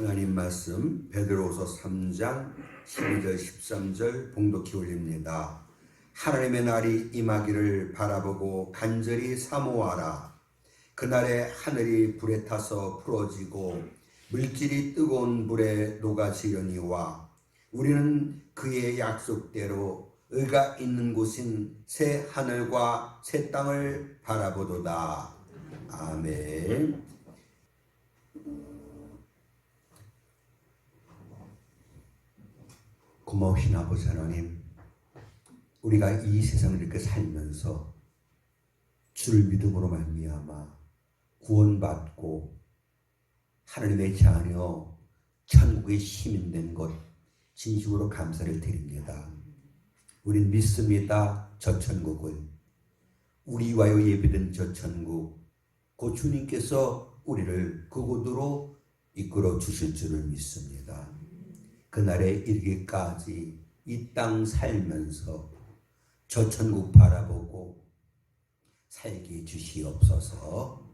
하나님 말씀 베드로후서 3장 12절 13절 봉독히 올립니다. 하나님의 날이 임하기를 바라보고 간절히 사모하라. 그날에 하늘이 불에 타서 풀어지고 물질이 뜨거운 불에 녹아지려니와 우리는 그의 약속대로 의가 있는 곳인 새 하늘과 새 땅을 바라보도다. 아멘. 고마우신 아버지 하나님, 우리가 이 세상을 이렇게 살면서 주를 믿음으로 말미암아 구원받고 하나님의 자녀 천국의 시민된 것 진심으로 감사를 드립니다. 우린 믿습니다. 저 천국을, 우리 위하여 예비된 저 천국, 그 주님께서 우리를 그곳으로 이끌어 주실 줄을 믿습니다. 그날에 이르기까지 이 땅 살면서 저 천국 바라보고 살게 주시옵소서.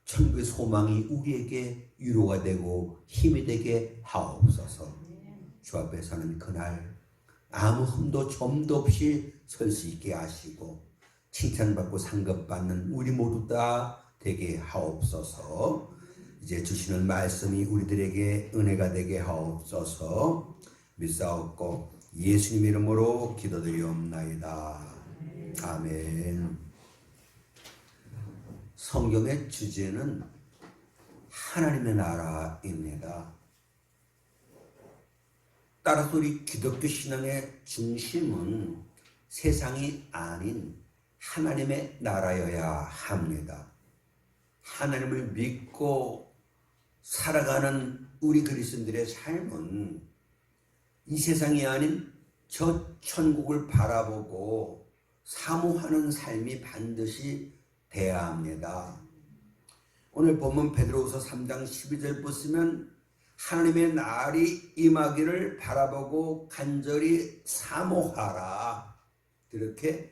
천국의 소망이 우리에게 위로가 되고 힘이 되게 하옵소서. 주 앞에서는 그날 아무 흠도 점도 없이 설 수 있게 하시고 칭찬받고 상급받는 우리 모두 다 되게 하옵소서. 이제 주시는 말씀이 우리들에게 은혜가 되게 하옵소서. 믿사옵고 예수님 이름으로 기도드리옵나이다. 아멘. 성경의 주제는 하나님의 나라입니다. 따라서 우리 기독교 신앙의 중심은 세상이 아닌 하나님의 나라여야 합니다. 하나님을 믿고 살아가는 우리 그리스도인들의 삶은 이 세상이 아닌 저 천국을 바라보고 사모하는 삶이 반드시 돼야 합니다. 오늘 본문 베드로후서 3장 12절 보시면 하나님의 날이 임하기를 바라보고 간절히 사모하라, 이렇게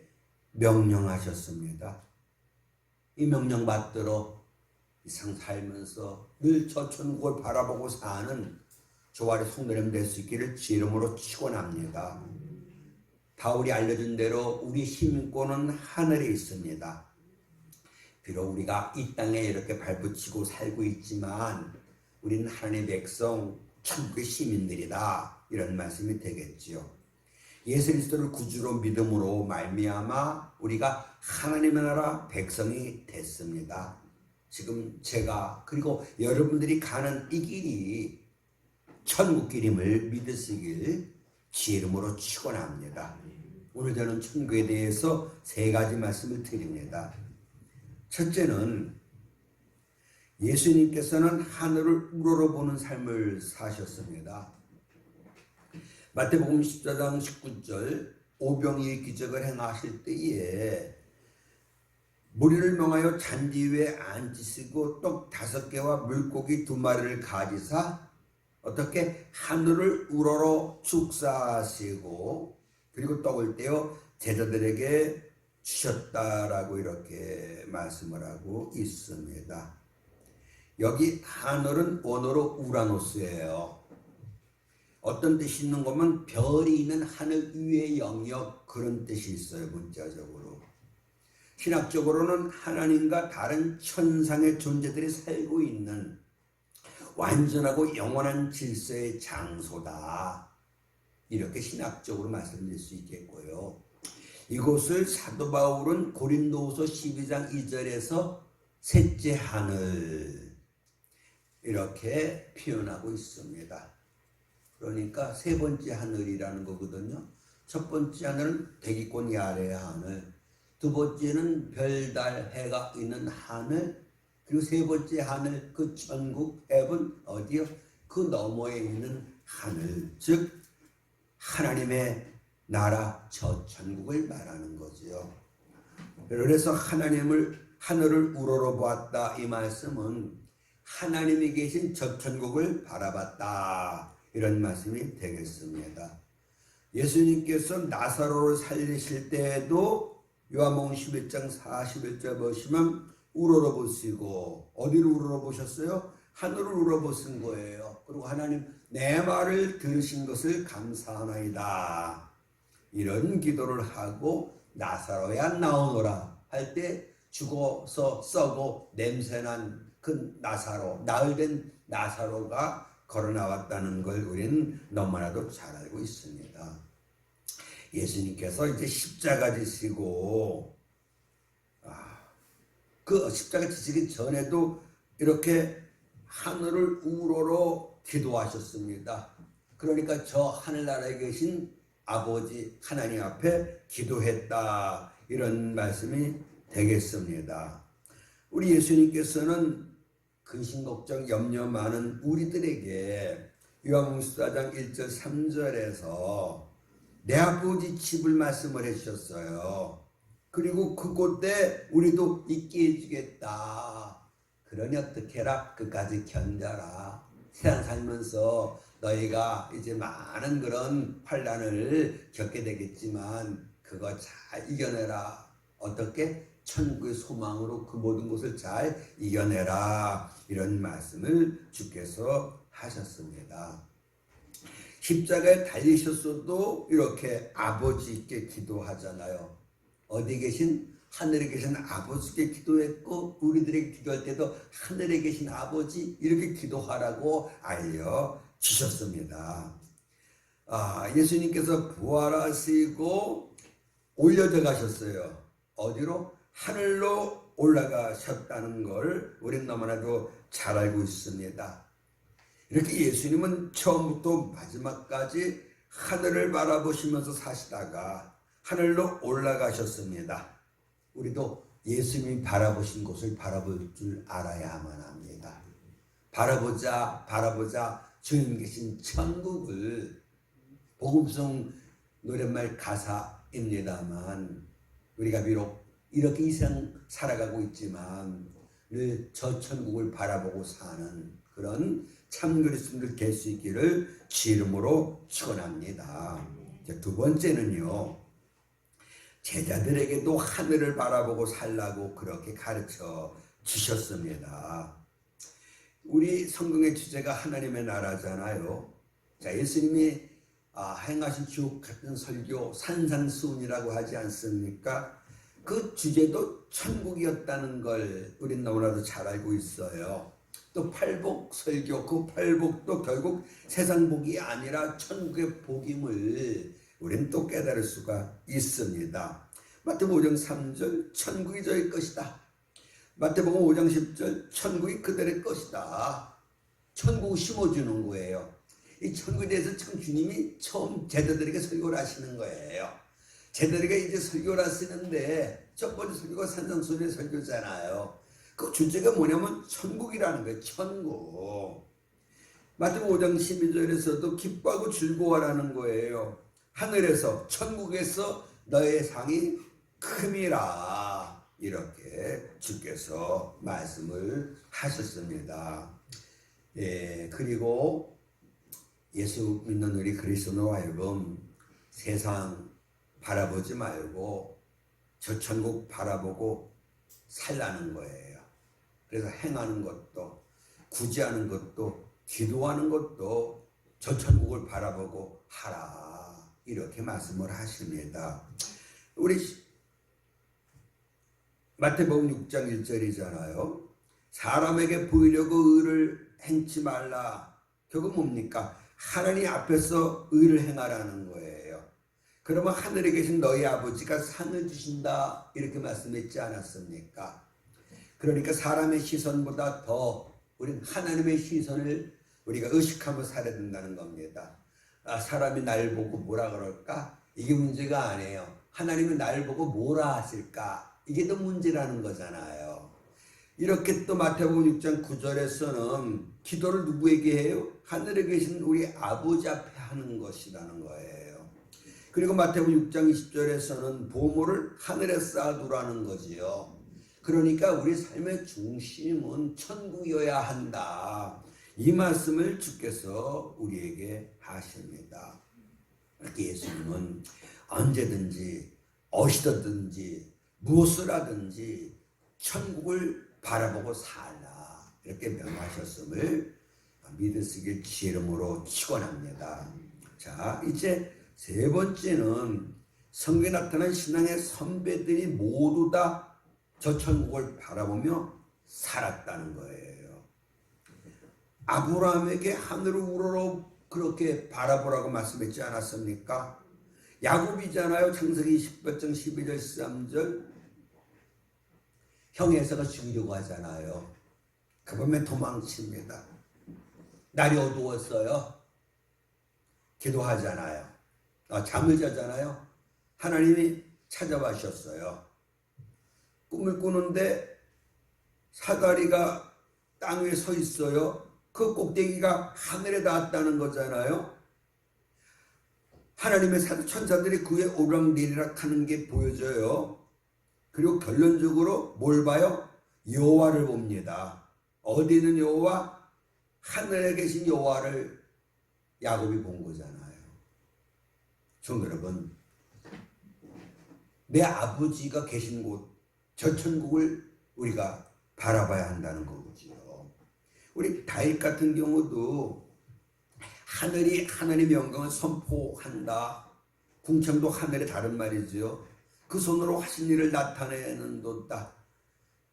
명령하셨습니다. 이 명령 받들어 이 세상 살면서 늘 저 천국을 바라보고 사는 조아리 성도님 될 수 있기를 주 이름으로 축원합니다. 바울이 알려준 대로 우리 시민권은 하늘에 있습니다. 비록 우리가 이 땅에 이렇게 발붙이고 살고 있지만 우리는 하나님의 백성, 천국의 시민들이다, 이런 말씀이 되겠지요. 예수 그리스도를 구주로 믿음으로 말미암아 우리가 하나님의 나라 백성이 됐습니다. 지금 제가 그리고 여러분들이 가는 이 길이 천국길임을 믿으시길 주 이름으로 축원합니다. 오늘 저는 천국에 대해서 세 가지 말씀을 드립니다. 첫째는 예수님께서는 하늘을 우러러보는 삶을 사셨습니다. 마태복음 14장 19절 오병이의 기적을 행하실 때에 무리를 명하여 잔디 위에 앉으시고 떡 5개와 물고기 2마리를 가지사 어떻게 하늘을 우러러 축사하시고 그리고 떡을 떼어 제자들에게 주셨다라고 이렇게 말씀을 하고 있습니다. 여기 하늘은 원어로 우라노스예요. 어떤 뜻이 있는 거면 별이 있는 하늘 위의 영역, 그런 뜻이 있어요. 문자적으로. 신학적으로는 하나님과 다른 천상의 존재들이 살고 있는 완전하고 영원한 질서의 장소다, 이렇게 신학적으로 말씀드릴 수 있겠고요. 이곳을 사도 바울은 고린도후서 12장 2절에서 셋째 하늘, 이렇게 표현하고 있습니다. 그러니까 세 번째 하늘이라는 거거든요. 첫 번째 하늘은 대기권 아래의 하늘, 두 번째는 별, 달, 해가 있는 하늘, 그리고 세 번째 하늘, 그 천국, heaven, 어디요? 그 너머에 있는 하늘, 즉 하나님의 나라, 저 천국을 말하는 거죠. 그래서 하늘을 우러러보았다, 이 말씀은 하나님이 계신 저 천국을 바라봤다, 이런 말씀이 되겠습니다. 예수님께서 나사로를 살리실 때에도 요한복음 11장 41절 보시면 우러러보시고, 어디를 우러러보셨어요? 하늘을 우러보신 거예요. 그리고 하나님 내 말을 들으신 것을 감사하나이다. 이런 기도를 하고 나사로야 나오너라 할 때 죽어서 썩고 냄새난 그 나사로, 나흘된 나사로가 걸어 나왔다는 걸 우리는 너무나도 잘 알고 있습니다. 예수님께서 이제 십자가 지시고 그 십자가 지시기 전에도 이렇게 하늘을 우러러 기도하셨습니다. 그러니까 저 하늘나라에 계신 아버지 하나님 앞에 기도했다, 이런 말씀이 되겠습니다. 우리 예수님께서는 근심 걱정 염려 많은 우리들에게 요한복음 14장 1절 3절에서 내 아버지 집을 말씀을 해주셨어요. 그리고 그곳에 우리도 있게 해주겠다. 그러니 어떻게 해라? 끝까지 견뎌라. 세상 살면서 너희가 이제 많은 그런 환난을 겪게 되겠지만 그거 잘 이겨내라. 어떻게? 천국의 소망으로 그 모든 것을 잘 이겨내라. 이런 말씀을 주께서 하셨습니다. 십자가에 달리셨어도 이렇게 아버지께 기도하잖아요. 어디 계신? 하늘에 계신 아버지께 기도했고, 우리들에게 기도할 때도 하늘에 계신 아버지 이렇게 기도하라고 알려주셨습니다. 예수님께서 부활하시고 올려져 가셨어요. 어디로? 하늘로 올라가셨다는 걸 우리는 너무나도 잘 알고 있습니다. 이렇게 예수님은 처음부터 마지막까지 하늘을 바라보시면서 사시다가 하늘로 올라가셨습니다. 우리도 예수님이 바라보신 곳을 바라볼 줄 알아야만 합니다. 바라보자 주님 계신 천국을, 복음송 노랫말 가사입니다만 우리가 비록 이렇게 이 세상 살아가고 있지만 늘 저 천국을 바라보고 사는 그런 참 그리스도인들 될 수 있기를 주 이름으로 축원합니다. 두 번째는요, 제자들에게도 하늘을 바라보고 살라고 그렇게 가르쳐 주셨습니다. 우리 성경의 주제가 하나님의 나라잖아요. 자, 예수님이 행하신 주옥 같은 설교, 산상수훈이라고 하지 않습니까? 그 주제도 천국이었다는 걸 우린 너무나도 잘 알고 있어요. 또 팔복 설교, 그 팔복도 결국 세상 복이 아니라 천국의 복임을 우리는 또 깨달을 수가 있습니다. 마태복음 5장 3절 천국이 저희 것이다. 마태복음 5장 10절 천국이 그들의 것이다. 천국을 심어주는 거예요. 이 천국에 대해서 참 주님이 처음 제자들에게 설교를 하시는 거예요. 제자들에게 이제 설교를 하시는데 첫 번째 설교가 산상수훈의 설교잖아요. 그 주제가 뭐냐면 천국이라는 거예요. 천국. 마태복음 5장 12절에서도 기뻐하고 즐거워하라는 거예요. 하늘에서 천국에서 너의 상이 큼이라, 이렇게 주께서 말씀을 하셨습니다. 그리고 예수 믿는 우리 그리스도인으로 하여금 세상 바라보지 말고 저 천국 바라보고 살라는 거예요. 그래서 행하는 것도, 구제하는 것도, 기도하는 것도 저 천국을 바라보고 하라, 이렇게 말씀을 하십니다. 우리 마태복음 6장 1절이잖아요. 사람에게 보이려고 의를 행치 말라. 결국 뭡니까? 하나님 앞에서 의를 행하라는 거예요. 그러면 하늘에 계신 너희 아버지가 상을 주신다, 이렇게 말씀했지 않았습니까? 그러니까 사람의 시선보다 더 우리는 하나님의 시선을 우리가 의식하며 살아야 된다는 겁니다. 사람이 날 보고 뭐라 그럴까? 이게 문제가 아니에요. 하나님은 날 보고 뭐라 하실까? 이게 더 문제라는 거잖아요. 이렇게 또 마태복음 6장 9절에서는 기도를 누구에게 해요? 하늘에 계신 우리 아버지 앞에 하는 것이라는 거예요. 그리고 마태복음 6장 20절에서는 보물을 하늘에 쌓아두라는 거지요. 그러니까 우리 삶의 중심은 천국이어야 한다, 이 말씀을 주께서 우리에게 하십니다. 그렇게 예수님은 언제든지 어디서든지 무엇을 하든지 천국을 바라보고 살라, 이렇게 명하셨음을 믿으시길 지름으로 축원합니다. 자, 이제 세 번째는 성경에 나타난 신앙의 선배들이 모두 다 저 천국을 바라보며 살았다는 거예요. 아브라함에게 하늘을 우러러 그렇게 바라보라고 말씀했지 않았습니까? 야곱이잖아요. 창세기 10장 12절 13절. 형 에서가 죽이려고 하잖아요. 그 밤에 도망칩니다. 날이 어두웠어요. 기도하잖아요. 잠을 자잖아요. 하나님이 찾아와셨어요. 꿈을 꾸는데 사다리가 땅 위에 서 있어요. 그 꼭대기가 하늘에 닿았다는 거잖아요. 하나님의 천사들이 그 위에 오락내리락 하는 게 보여져요. 그리고 결론적으로 뭘 봐요? 여호와를 봅니다. 어디 있는 여호와? 하늘에 계신 여호와를 야곱이 본 거잖아요. 종 여러분, 내 아버지가 계신 곳, 저 천국을 우리가 바라봐야 한다는 거지요. 우리 다윗 같은 경우도 하늘이 하나님의 영광을 선포한다. 궁창도 하늘의 다른 말이지요. 그 손으로 하신 일을 나타내는도다.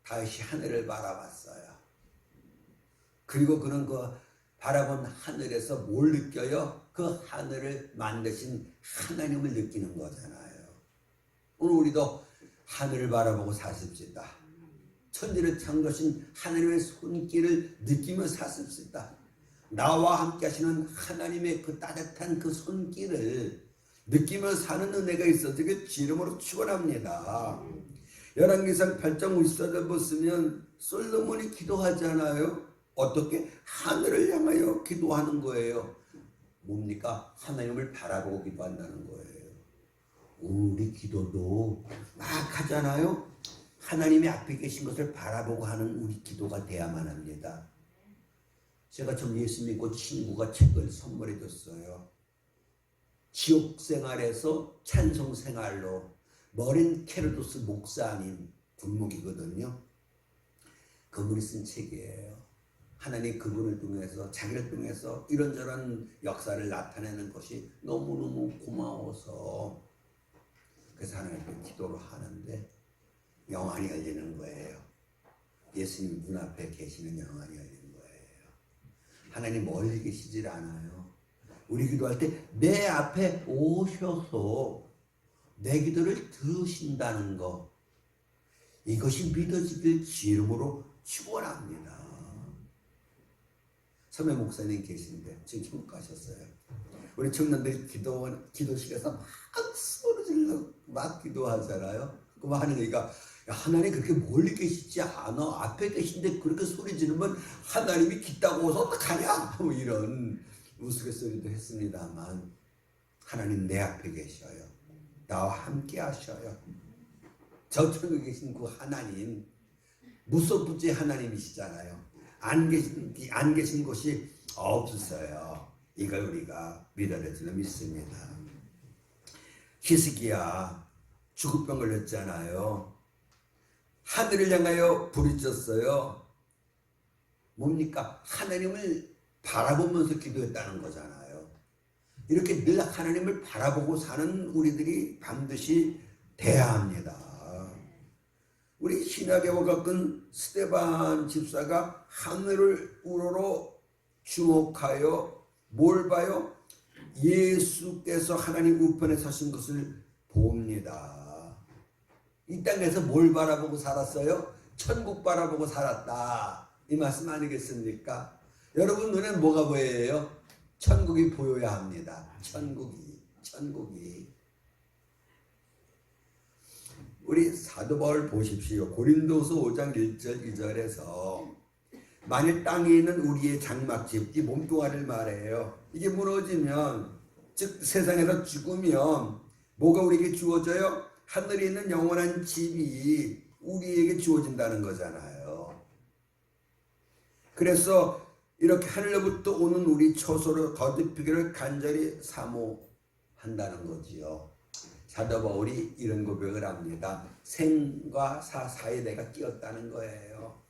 다윗이 하늘을 바라봤어요. 그리고 그는 그 바라본 하늘에서 뭘 느껴요? 그 하늘을 만드신 하나님을 느끼는 거잖아요. 오늘 우리도 하늘을 바라보고 사십시다. 천지를 창조하신 하나님의 손길을 느끼며 사십시다. 나와 함께 하시는 하나님의 그 따뜻한 그 손길을 느끼며 사는 은혜가 있어지길 지름으로 축원합니다. 열왕기상 8장 54절 보시면 솔로몬이 기도하잖아요. 어떻게? 하늘을 향하여 기도하는 거예요. 뭡니까? 하나님을 바라보고 기도한다는 거예요. 우리 기도도 막 하잖아요. 하나님의 앞에 계신 것을 바라보고 하는 우리 기도가 돼야만 합니다. 제가 좀 예수 믿고 친구가 책을 선물해 줬어요. 지옥 생활에서 찬송 생활로. 머린 케르도스 목사님 군목이거든요. 그분이 쓴 책이에요. 하나님 그분을 통해서, 자기를 통해서 이런저런 역사를 나타내는 것이 너무너무 고마워서 그래서 하나님께 기도를 하는데 영안이 열리는 거예요. 예수님 눈앞에 계시는 영안이 열리는 거예요. 하나님 멀리 계시질 않아요. 우리 기도할 때 내 앞에 오셔서 내 기도를 들으신다는 거, 이것이 믿어지길 주이름으로 축원합니다. 서매 목사님 계신데 지금 천국 가셨어요. 우리 청년들이 기도실에서 막 소리 질러 막 기도하잖아요. 그럼 하느니까 하나님 그렇게 멀리 계시지 않아. 앞에 계신데 그렇게 소리 지르면 하나님이 기다고서 어떡하냐? 뭐 이런 우스갯소리도 했습니다만 하나님 내 앞에 계셔요. 나와 함께 하셔요. 저 천국에 계신 그 하나님, 무소부지 하나님이시잖아요. 안 계신 곳이 없어요. 이걸 우리가 믿어야 줄 믿습니다. 히스기야 죽을병 걸렸잖아요. 하늘을 향하여 부르짖었어요. 뭡니까? 하나님을 바라보면서 기도했다는 거잖아요. 이렇게 늘 하나님을 바라보고 사는 우리들이 반드시 돼야 합니다. 우리 신학에와 가까운 스데반 집사가 하늘을 우러러 주목하여 뭘 봐요? 예수께서 하나님 우편에 서신 것을 봅니다. 이 땅에서 뭘 바라보고 살았어요? 천국 바라보고 살았다. 이 말씀 아니겠습니까? 여러분 눈엔 뭐가 보여요? 천국이 보여야 합니다. 천국이. 우리 사도 바울 보십시오. 고린도서 5장 1절 2절에서 만일 땅에 있는 우리의 장막집, 이 몸뚱아리를 말해요. 이게 무너지면, 즉 세상에서 죽으면 뭐가 우리에게 주어져요? 하늘에 있는 영원한 집이 우리에게 주어진다는 거잖아요. 그래서 이렇게 하늘로부터 오는 우리 처소를 거듭히기를 간절히 사모한다는 거지요. 사도 바울이 이런 고백을 합니다. 생과 사 사이에 내가 끼었다는 거예요.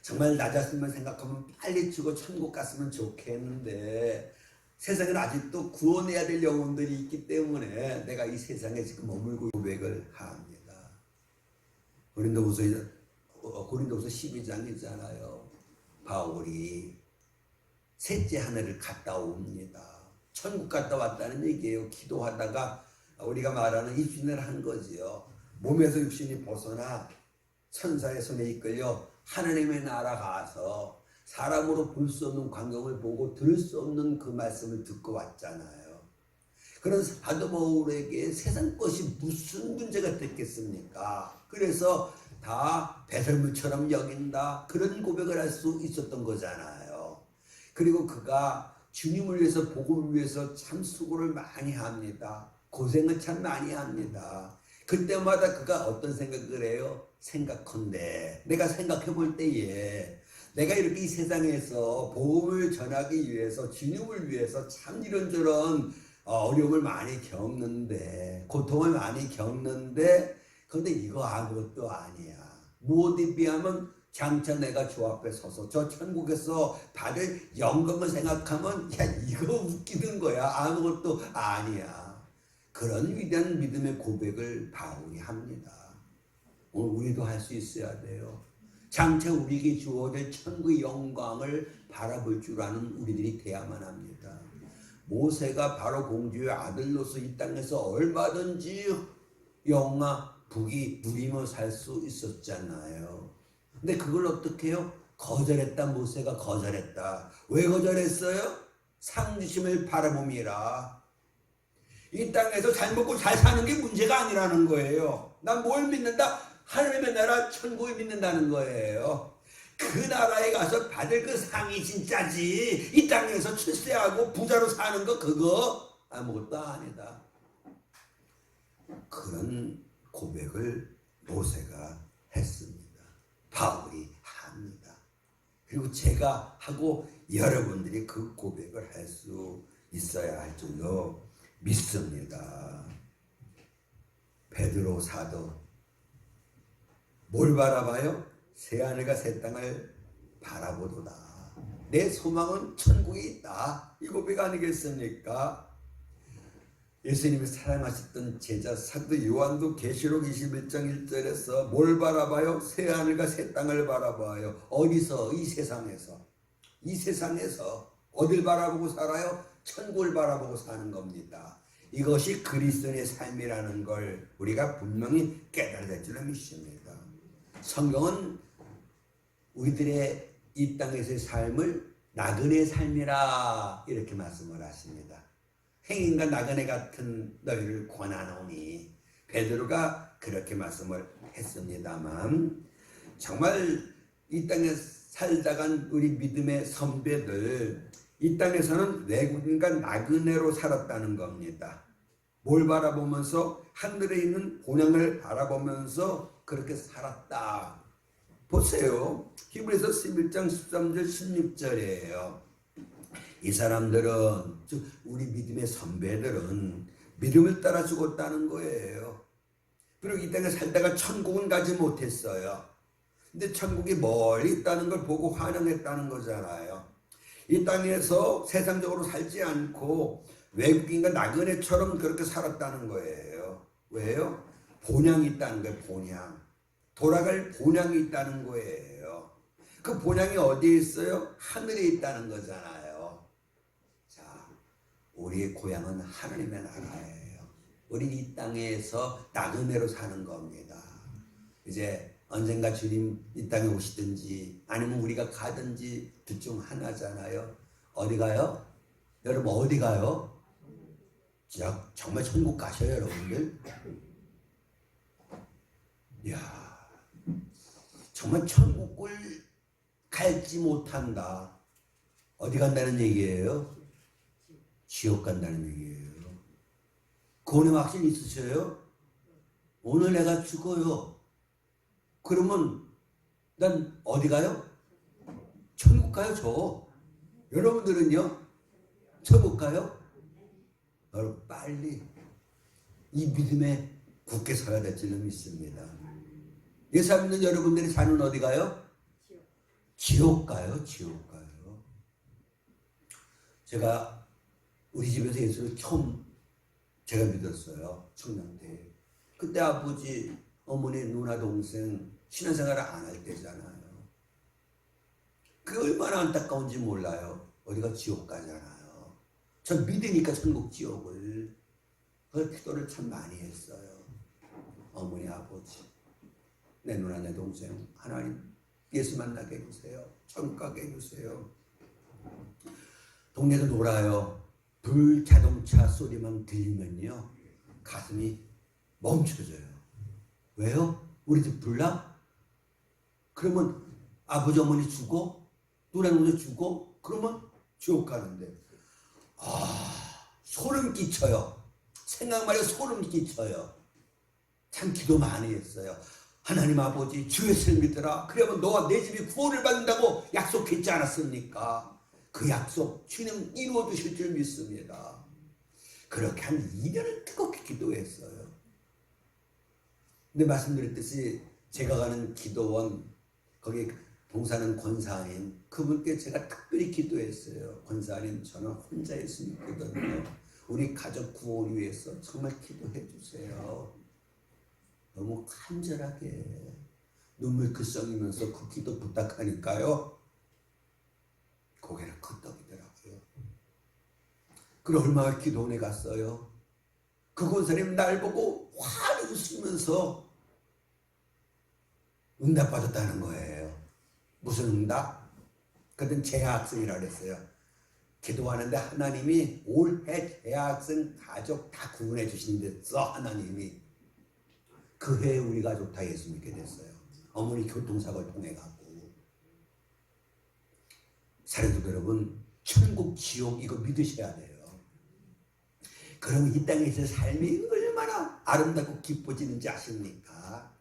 정말 낮았으면 생각하면 빨리 죽어 천국 갔으면 좋겠는데 세상에는 아직도 구원해야 될 영혼들이 있기 때문에 내가 이 세상에 지금 머물고 고백을 합니다. 고린도후서 12장 있잖아요. 바울이 셋째 하늘을 갔다 옵니다. 천국 갔다 왔다는 얘기예요. 기도하다가 우리가 말하는 입신을 한 거지요. 몸에서 육신이 벗어나 천사의 손에 이끌려 하나님의 나라 가서 사람으로 볼 수 없는 광경을 보고 들을 수 없는 그 말씀을 듣고 왔잖아요. 그런 사도 바울에게 세상 것이 무슨 문제가 됐겠습니까? 그래서 다 배설물처럼 여긴다, 그런 고백을 할 수 있었던 거잖아요. 그리고 그가 주님을 위해서, 복음을 위해서 참 수고를 많이 합니다. 고생을 참 많이 합니다. 그때마다 그가 어떤 생각을 해요? 생각컨대, 내가 생각해 볼 때에 내가 이렇게 이 세상에서 복음을 전하기 위해서, 주님을 위해서 참 이런저런 어려움을 많이 겪는데, 고통을 많이 겪는데, 그런데 이거 아무것도 아니야. 무엇에 비하면 장차 내가 주 앞에 서서 저 천국에서 받을 영광을 생각하면 야, 이거 웃기는 거야. 아무것도 아니야. 그런 위대한 믿음의 고백을 바울이 합니다. 오늘 우리도 할 수 있어야 돼요. 장차 우리에게 주어질 천국의 영광을 바라볼 줄 아는 우리들이 돼야만 합니다. 모세가 바로 공주의 아들로서 이 땅에서 얼마든지 영화 부귀 누리며 살 수 있었잖아요. 근데 그걸 어떻게 해요? 거절했다. 모세가 거절했다. 왜 거절했어요? 상 주심을 바라봄이라. 이 땅에서 잘 먹고 잘 사는 게 문제가 아니라는 거예요. 난 뭘 믿는다? 하나님의 나라 천국을 믿는다는 거예요. 그 나라에 가서 받을 그 상이 진짜지. 이 땅에서 출세하고 부자로 사는 거 그거 아무것도 아니다. 그런 고백을 모세가 했습니다. 바울이 합니다. 그리고 제가 하고 여러분들이 그 고백을 할 수 있어야 할 줄로 믿습니다. 베드로 사도 뭘 바라봐요? 새하늘과 새 땅을 바라보도다. 내 소망은 천국에 있다. 이 고백 아니겠습니까? 예수님이 사랑하셨던 제자 사도 요한도 계시록 21장 1절에서 뭘 바라봐요? 새하늘과 새 땅을 바라봐요. 어디서? 이 세상에서. 이 세상에서 어딜 바라보고 살아요? 천국을 바라보고 사는 겁니다. 이것이 그리스도인의 삶이라는 걸 우리가 분명히 깨달아야 될 줄로 믿습니다. 성경은 우리들의 이 땅에서의 삶을 나그네 삶이라 이렇게 말씀을 하십니다. 행인과 나그네 같은 너희를 권하노니, 베드로가 그렇게 말씀을 했습니다만, 정말 이 땅에 살다간 우리 믿음의 선배들, 이 땅에서는 외국인과 나그네로 살았다는 겁니다. 뭘 바라보면서? 하늘에 있는 본향을 바라보면서 그렇게 살았다. 보세요. 히브리서 11장 13절 16절이에요. 이 사람들은, 즉 우리 믿음의 선배들은 믿음을 따라 죽었다는 거예요. 그리고 이 땅에 살다가 천국은 가지 못했어요. 근데 천국이 멀리 있다는 걸 보고 환영했다는 거잖아요. 이 땅에서 세상적으로 살지 않고 외국인과 나그네처럼 그렇게 살았다는 거예요. 왜요? 본향이 있다는 거예요. 본향. 돌아갈 본향이 있다는 거예요. 그 본향이 어디에 있어요? 하늘에 있다는 거잖아요. 자, 우리의 고향은 하나님의 나라예요. 우리 이 땅에서 나그네로 사는 겁니다. 이제 언젠가 주님 이 땅에 오시든지 아니면 우리가 가든지 둘 중 하나잖아요. 어디 가요? 여러분 어디 가요? 정말 천국 가셔요, 여러분들? 이야, 정말 천국을 갈지 못한다. 어디 간다는 얘기예요? 지옥 간다는 얘기예요. 그거는 확신 있으셔요? 오늘 내가 죽어요. 그러면 난 어디 가요? 천국 가요, 저. 여러분들은요? 천국 가요? 여러분 빨리 이 믿음에 굳게 서야 될 줄로 믿습니다. 예수 믿는 여러분들이 사는 어디 가요? 지옥 가요, 지옥 가요. 제가 우리 집에서 예수를 처음 제가 믿었어요. 청년 때. 그때 아버지, 어머니, 누나, 동생 신앙생활을 안 할 때잖아요. 그게 얼마나 안타까운지 몰라요. 어디가 지옥 가잖아요. 전 믿으니까 천국 지옥을. 그 기도를 참 많이 했어요. 어머니, 아버지, 내 누나, 내 동생, 하나님 예수 만나게 해주세요. 천국 가게 해주세요. 동네도 놀아요. 불 자동차 소리만 들리면요 가슴이 멈춰져요. 왜요? 우리 집 불나? 그러면 아버지 어머니 죽어? 누나 누나 죽어? 그러면 지옥 가는데 소름 끼쳐요. 생각만 해도 소름 끼쳐요. 참 기도 많이 했어요. 하나님 아버지 주 예수를 믿으라. 그러면 너와 내 집이 구원을 받는다고 약속했지 않았습니까? 그 약속 주님 이루어 주실 줄 믿습니다. 그렇게 한 2년을 뜨겁게 기도했어요. 근데 말씀드렸듯이 제가 가는 기도원 거기 봉사하는 권사님 그분께 제가 특별히 기도했어요. 권사님 저는 혼자 예수 믿거든요. 우리 가족 구원 위해서 정말 기도해 주세요. 너무 간절하게 눈물 글썽이면서 그 기도 부탁하니까요. 고개를 끄덕이더라고요. 그럼 얼마나 기도원에 갔어요. 그 권사님 날 보고 환히 웃으면서 응답받았다는 거예요. 무슨 응답? 그땐 재학생이라고 그랬어요. 기도하는데 하나님이 올해 재학생 가족 다 구원해 주신댔어. 하나님이. 그 해에 우리 가족 다 예수 믿게 됐어요. 어머니 교통사고를 통해 갖고. 사랑도 여러분, 천국 지옥 이거 믿으셔야 돼요. 그럼 이 땅에서 삶이 얼마나 아름답고 기뻐지는지 아십니까?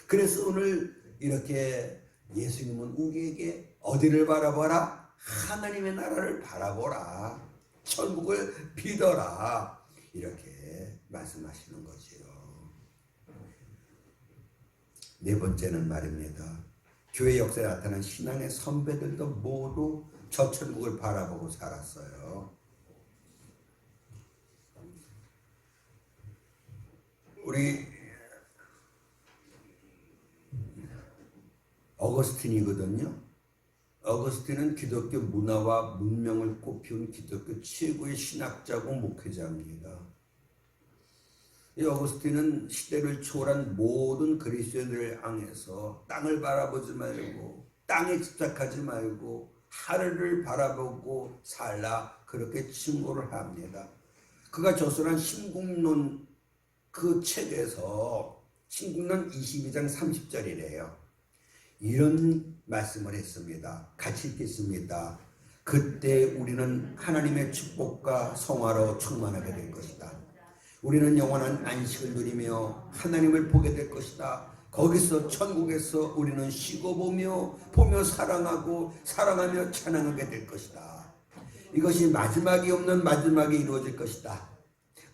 그래서 오늘 이렇게 예수님은 우리에게 어디를 바라보라? 하나님의 나라를 바라보라. 천국을 믿어라. 이렇게 말씀하시는 거지요. 네 번째는 말입니다. 교회 역사에 나타난 신앙의 선배들도 모두 저 천국을 바라보고 살았어요. 우리 어거스틴이거든요. 어거스틴은 기독교 문화와 문명을 꽃피운 기독교 최고의 신학자고 목회자입니다. 이 어거스틴은 시대를 초월한 모든 그리스도인들을 향해서 땅을 바라보지 말고 땅에 집착하지 말고 하늘을 바라보고 살라 그렇게 충고를 합니다. 그가 저술한 신국론 그 책에서 신국론 22장 30절이래요. 이런 말씀을 했습니다. 같이 읽겠습니다. 그때 우리는 하나님의 축복과 성화로 충만하게 될 것이다. 우리는 영원한 안식을 누리며 하나님을 보게 될 것이다. 거기서 천국에서 우리는 쉬고 보며 사랑하고 사랑하며 찬양하게 될 것이다. 이것이 마지막이 없는 마지막이 이루어질 것이다.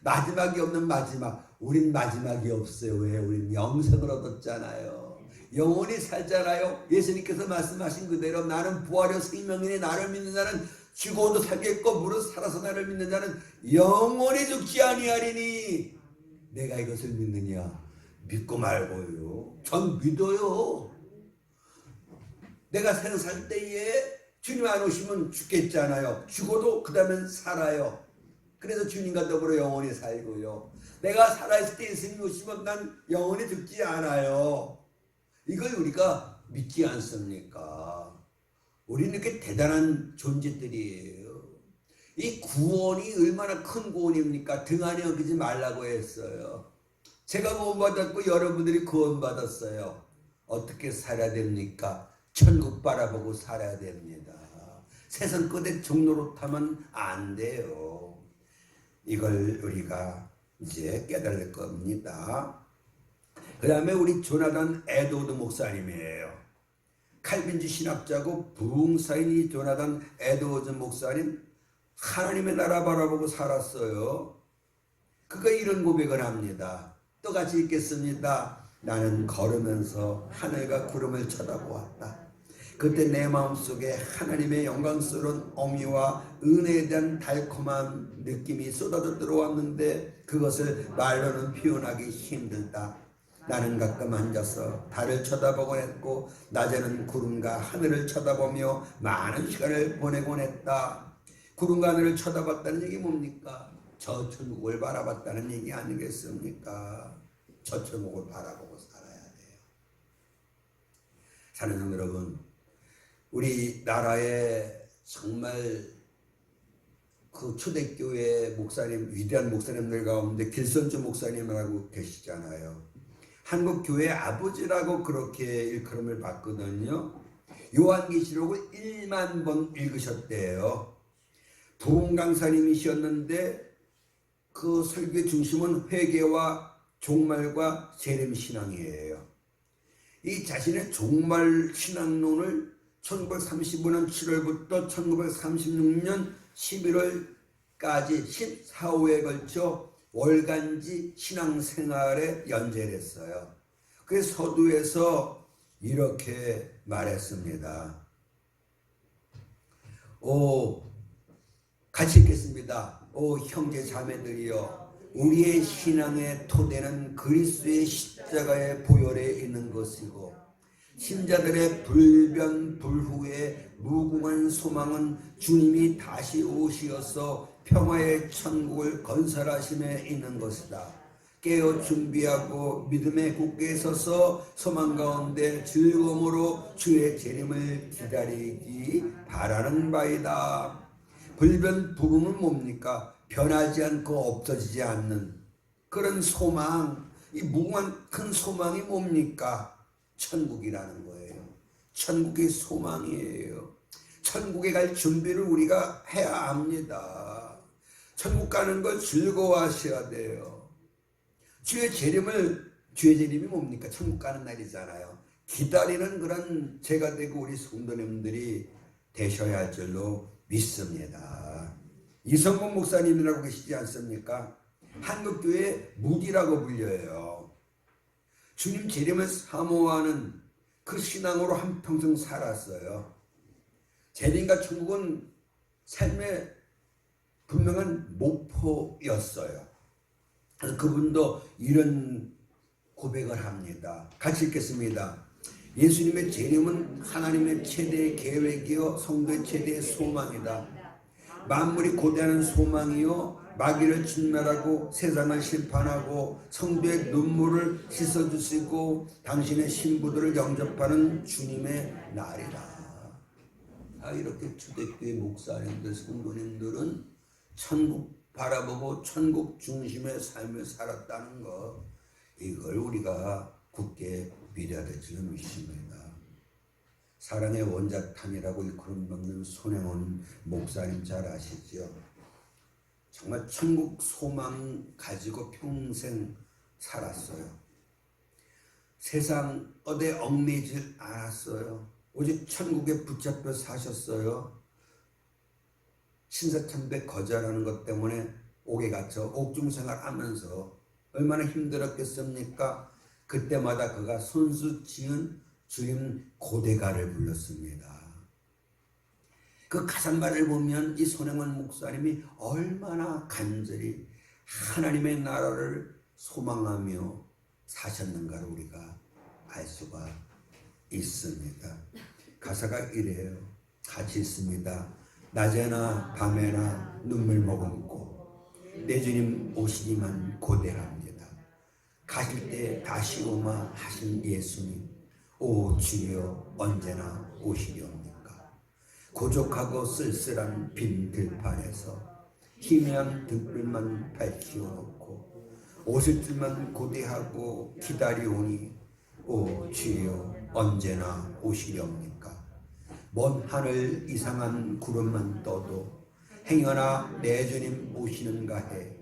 마지막이 없는 마지막. 우린 마지막이 없어요. 왜? 우린 영생을 얻었잖아요. 영원히 살잖아요. 예수님께서 말씀하신 그대로 나는 부활의 생명이니 나를 믿는 자는 죽어도 살겠고 무릇 살아서 나를 믿는 자는 영원히 죽지 아니하리니. 내가 이것을 믿느냐? 믿고 말고요. 전 믿어요. 내가 세상 살 때에 주님 안 오시면 죽겠잖아요. 죽어도 그 다음엔 살아요. 그래서 주님과 더불어 영원히 살고요. 내가 살아있을 때 예수님 오시면 난 영원히 죽지 않아요. 이걸 우리가 믿지 않습니까? 우리는 이렇게 대단한 존재들이에요. 이 구원이 얼마나 큰 구원입니까? 등한히 여기지 말라고 했어요. 제가 구원받았고 여러분들이 구원받았어요. 어떻게 살아야 됩니까? 천국 바라보고 살아야 됩니다. 세상 끝에 종로로 타면 안 돼요. 이걸 우리가 이제 깨달을 겁니다. 그 다음에 우리 조나단 에드워드 목사님이에요. 칼빈주 신학자고 부흥사인 이 조나단 에드워드 목사님 하나님의 나라 바라보고 살았어요. 그가 이런 고백을 합니다. 똑같이 읽겠습니다. 나는 걸으면서 하늘과 구름을 쳐다보았다. 그때 내 마음속에 하나님의 영광스러운 어미와 은혜에 대한 달콤한 느낌이 쏟아져 들어왔는데 그것을 말로는 표현하기 힘들다. 나는 가끔 앉아서 달을 쳐다보곤 했고 낮에는 구름과 하늘을 쳐다보며 많은 시간을 보내곤 했다. 구름과 하늘을 쳐다봤다는 얘기 뭡니까? 저 천국을 바라봤다는 얘기 아니겠습니까? 저 천국을 바라보고 살아야 돼요. 사랑하는 여러분, 우리나라에 정말 그 초대교회 목사님, 위대한 목사님들 가운데 길선주 목사님이라고 계시잖아요. 한국 교회 아버지라고 그렇게 일컬음을 받거든요. 요한계시록을 1만 번 읽으셨대요. 부흥 강사님이셨는데 그 설교의 중심은 회개와 종말과 재림 신앙이에요. 이 자신의 종말 신앙론을 1935년 7월부터 1936년 11월까지 14호에 걸쳐 월간지 신앙생활에 연재했어요. 그래서 서두에서 이렇게 말했습니다. 같이 읽겠습니다. 오 형제 자매들이여, 우리의 신앙의 토대는 그리스도의 십자가의 보혈에 있는 것이고 신자들의 불변불후의 무궁한 소망은 주님이 다시 오시어서 평화의 천국을 건설하심에 있는 것이다. 깨어 준비하고 믿음에 굳게 서서 소망 가운데 즐거움으로 주의 재림을 기다리기 바라는 바이다. 불변불후는 뭡니까? 변하지 않고 없어지지 않는 그런 소망. 이 무궁한 큰 소망이 뭡니까? 천국이라는 거예요. 천국의 소망이에요. 천국에 갈 준비를 우리가 해야 합니다. 천국 가는 걸 즐거워하셔야 돼요. 주의 재림이 뭡니까? 천국 가는 날이잖아요. 기다리는 그런 제가 되고 우리 성도님들이 되셔야 할 줄로 믿습니다. 이성문 목사님이라고 계시지 않습니까? 한국교회 무디라고 불려요. 주님 재림을 사모하는 그 신앙으로 한평생 살았어요. 재림과 천국은 삶의 분명한 목표였어요. 그래서 그분도 이런 고백을 합니다. 같이 읽겠습니다. 예수님의 재림은 하나님의 최대의 계획이요 성도의 최대의 소망이다. 만물이 고대하는 소망이요 마귀를 진멸하고 세상을 심판하고 성도의 눈물을 씻어주시고 당신의 신부들을 영접하는 주님의 날이라. 이렇게 초대교회 목사님들, 성도님들은 천국 바라보고 천국 중심의 삶을 살았다는 것, 이걸 우리가 굳게 믿어야 될 줄 믿습니다. 사랑의 원자탄이라고 일컬음 받는 손혜원 목사님 잘 아시죠? 정말 천국 소망 가지고 평생 살았어요. 세상 어디에 얽매이질 않았어요. 오직 천국에 붙잡혀 사셨어요. 신사참배 거절하는 것 때문에 옥에 갇혀 옥중생활 하면서 얼마나 힘들었겠습니까? 그때마다 그가 손수 지은 주님 고대가를 불렀습니다. 그 가사말을 보면 이 손혜원 목사님이 얼마나 간절히 하나님의 나라를 소망하며 사셨는가를 우리가 알 수가 있습니다. 가사가 이래요. 같이 있습니다. 낮에나 밤에나 눈물 머금고 내 주님 오시기만 고대합니다. 가실 때 다시 오마 하신 예수님, 오 주여 언제나 오시려옵니까? 고족하고 쓸쓸한 빈 들판에서 희미한 등불만 밝히어놓고 오실 줄만 고대하고 기다리오니 오 주여 언제나 오시려옵니까? 먼 하늘 이상한 구름만 떠도 행여나 내 주님 오시는가 해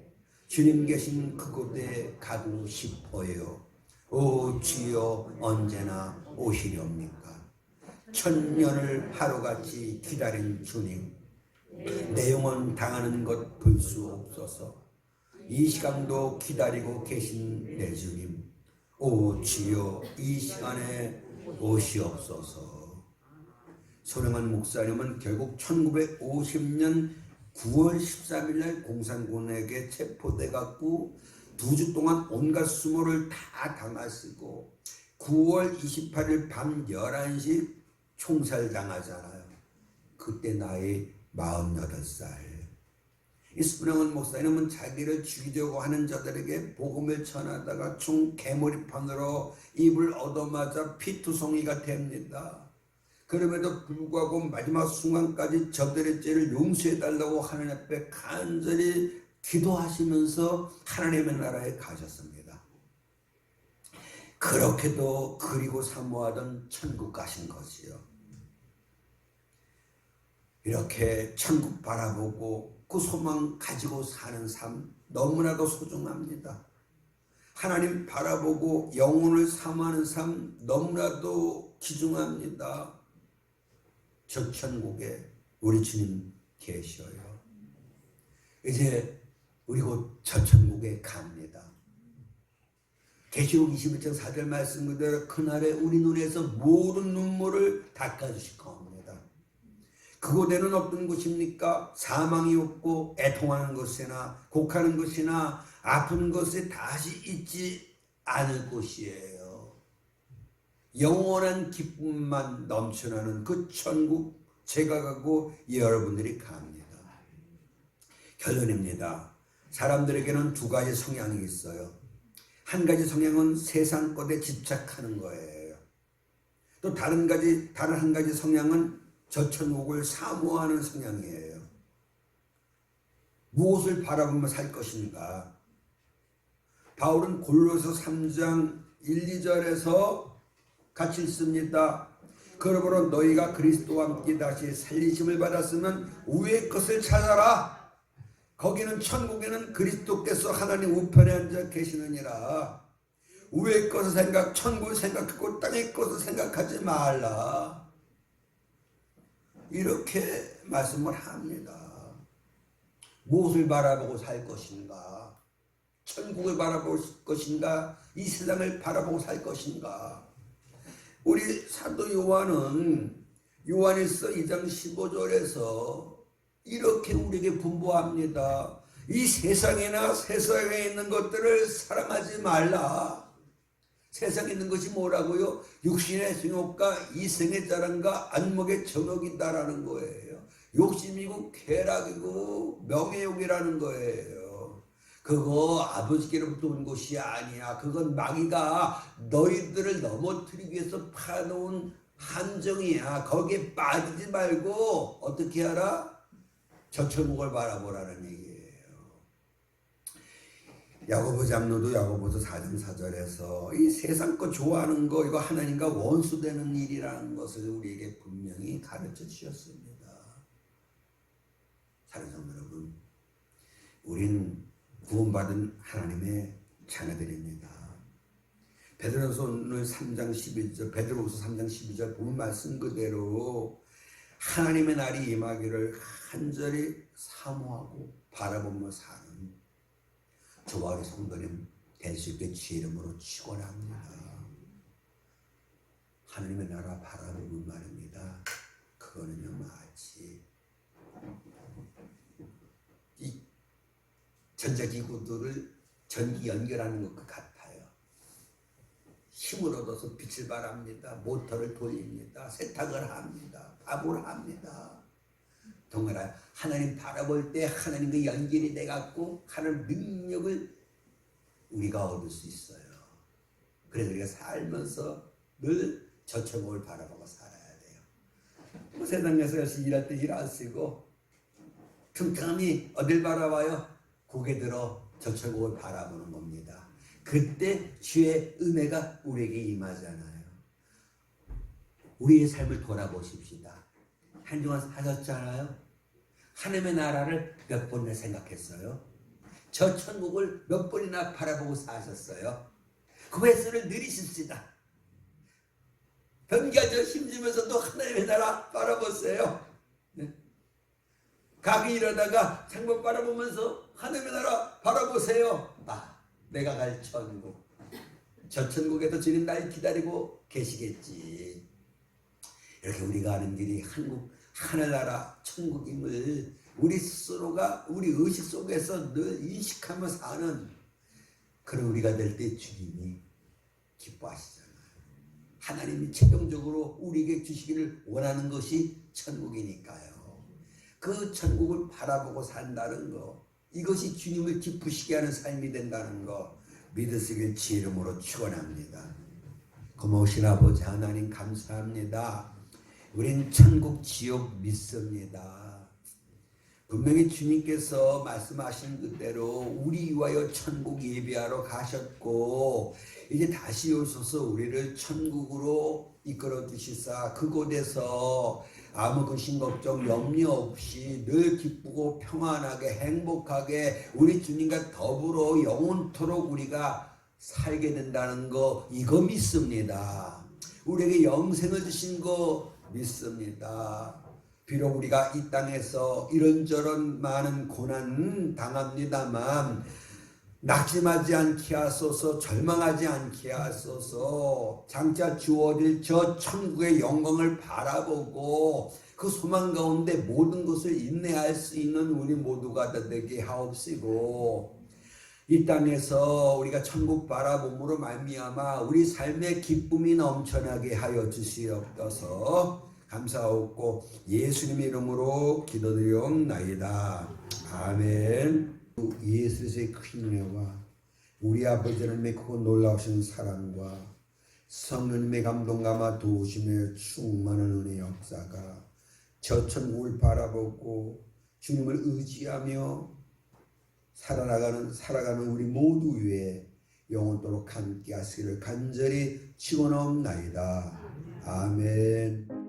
주님 계신 그곳에 가고 싶어요. 오 주여 언제나 오시렵니까? 천년을 하루같이 기다린 주님, 내 영혼 당하는 것 볼 수 없어서 이 시간도 기다리고 계신 내 주님, 오 주여 이 시간에 오시옵소서. 손영환 목사님은 결국 1950년 9월 13일 날 공산군에게 체포돼 갖고 2주 동안 온갖 수모를 다 당하시고 9월 28일 밤 11시 총살당하잖아요. 그때 나이 48살. 이 손영환 목사님은 자기를 죽이려고 하는 자들에게 복음을 전하다가 총 개머리판으로 입을 얻어맞아 피투성이가 됩니다. 그럼에도 불구하고 마지막 순간까지 저들의 죄를 용서해달라고 하나님 앞에 간절히 기도하시면서 하나님의 나라에 가셨습니다. 그렇게도 그리고 사모하던 천국 가신 거지요. 이렇게 천국 바라보고 그 소망 가지고 사는 삶 너무나도 소중합니다. 하나님 바라보고 영혼을 사모하는 삶 너무나도 귀중합니다. 저 천국에 우리 주님 계셔요. 이제 우리 곧 저 천국에 갑니다. 계시록 21장 4절 말씀 그대로 그날에 우리 눈에서 모든 눈물을 닦아주실 겁니다. 그곳에는 어떤 곳입니까? 사망이 없고 애통하는 것이나 곡하는 것이나 아픈 것에 다시 있지 않을 곳이에요. 영원한 기쁨만 넘쳐나는 그 천국 제가 가고 여러분들이 갑니다. 결론입니다. 사람들에게는 두 가지 성향이 있어요. 한 가지 성향은 세상 것에 집착하는 거예요. 또 다른 한 가지 성향은 저 천국을 사모하는 성향이에요. 무엇을 바라보며 살 것인가? 바울은 골로새 3장 1, 2절에서 같이 읽습니다. 그러므로 너희가 그리스도와 함께 다시 살리심을 받았으면 위의 것을 찾아라. 거기는 천국에는 그리스도께서 하나님 우편에 앉아 계시느니라. 위의 것을 천국을 생각하고 땅의 것을 생각하지 말라. 이렇게 말씀을 합니다. 무엇을 바라보고 살 것인가? 천국을 바라볼 것인가? 이 세상을 바라보고 살 것인가? 우리 사도 요한은 요한일서 2장 15절에서 이렇게 우리에게 분부합니다. 이 세상이나 세상에 있는 것들을 사랑하지 말라. 세상에 있는 것이 뭐라고요? 육신의 성욕과 이생의 자랑과 안목의 정욕이다라는 거예요. 욕심이고 쾌락이고 명예욕이라는 거예요. 그거 아버지께로부터 온 것이 아니야. 그건 마귀가 너희들을 넘어뜨리기 위해서 파놓은 함정이야. 거기에 빠지지 말고 어떻게 하라? 저 천국을 바라보라는 얘기예요. 야고보 장로도 야고보서 4장 4절에서 이 세상 거 좋아하는 거 이거 하나님과 원수되는 일이라는 것을 우리에게 분명히 가르쳐 주셨습니다. 사랑하는 성도 여러분, 우린 구원받은 하나님의 자녀들입니다. 베드로서 오늘 3장 11절 베드로서 3장 12절 본 말씀 그대로 하나님의 날이 임하기를 간절히 사모하고 바라보며 사는 저와 우리 성도님 될 수 있게 주의 이름으로 축원합니다. 하나님의 나라 바라보는 말입니다. 그거는요 마치 이 전자기구들을 전기 연결하는 것 같아요. 힘을 얻어서 빛을 발합니다. 모터를 돌립니다. 세탁을 합니다. 밥을 합니다. 동일하여 하나님 바라볼 때 하나님과 연결이 돼갖고 하나님 능력을 우리가 얻을 수 있어요. 그래서 우리가 살면서 늘 저 천국을 바라보고 살아야 돼요. 뭐 세상에서 열심히 일할 때 일 안 쓰고 틈틈이 어딜 바라봐요? 고개 들어 저 천국을 바라보는 겁니다. 그때 주의 은혜가 우리에게 임하잖아요. 우리의 삶을 돌아보십시다. 한동안 사셨잖아요. 하나님의 나라를 몇 번이나 생각했어요? 저 천국을 몇 번이나 바라보고 사셨어요? 그 횟수를 늘리십시다. 변기가져 힘주면서도 하나님의 나라 바라보세요. 네? 가기 일하다가 창문 바라보면서 하나님의 나라 바라보세요. 내가 갈 천국. 저 천국에도 주님 날 기다리고 계시겠지. 이렇게 우리가 가는 길이 한국 하늘나라 천국임을 우리 스스로가 우리 의식 속에서 늘 인식하며 사는 그런 우리가 될 때 주님이 기뻐하시잖아요. 하나님이 최종적으로 우리에게 주시기를 원하는 것이 천국이니까요. 그 천국을 바라보고 산다는 거, 이것이 주님을 기쁘시게 하는 삶이 된다는 거 믿으시길 주 이름으로 축원합니다. 고마우신 아버지 하나님 감사합니다. 우린 천국 지옥 믿습니다. 분명히 주님께서 말씀하신 그대로 우리 위하여 천국 예비하러 가셨고 이제 다시 오셔서 우리를 천국으로 이끌어 주시사 그곳에서 아무 근심 걱정 염려 없이 늘 기쁘고 평안하게 행복하게 우리 주님과 더불어 영원토록 우리가 살게 된다는 거 이거 믿습니다. 우리에게 영생을 주신 거 믿습니다. 비록 우리가 이 땅에서 이런저런 많은 고난 당합니다만 낙심하지 않게 하소서, 절망하지 않게 하소서, 장차 주어질 저 천국의 영광을 바라보고 그 소망 가운데 모든 것을 인내할 수 있는 우리 모두가 되게 하옵시고 이 땅에서 우리가 천국 바라봄으로 말미암아 우리 삶의 기쁨이 넘쳐나게 하여 주시옵소서. 감사하옵고 예수님의 이름으로 기도드리옵나이다. 아멘. 예수의 큰 은혜와 우리 아버지 하나님의 크고 놀라우신 사랑과 성령님의 감동감화 도우심에 충만한 은혜 역사가 저 천국을 바라보고 주님을 의지하며 살아가는 우리 모두 위에 영원토록 함께 하시기를 간절히 축원하옵나이다. 아멘.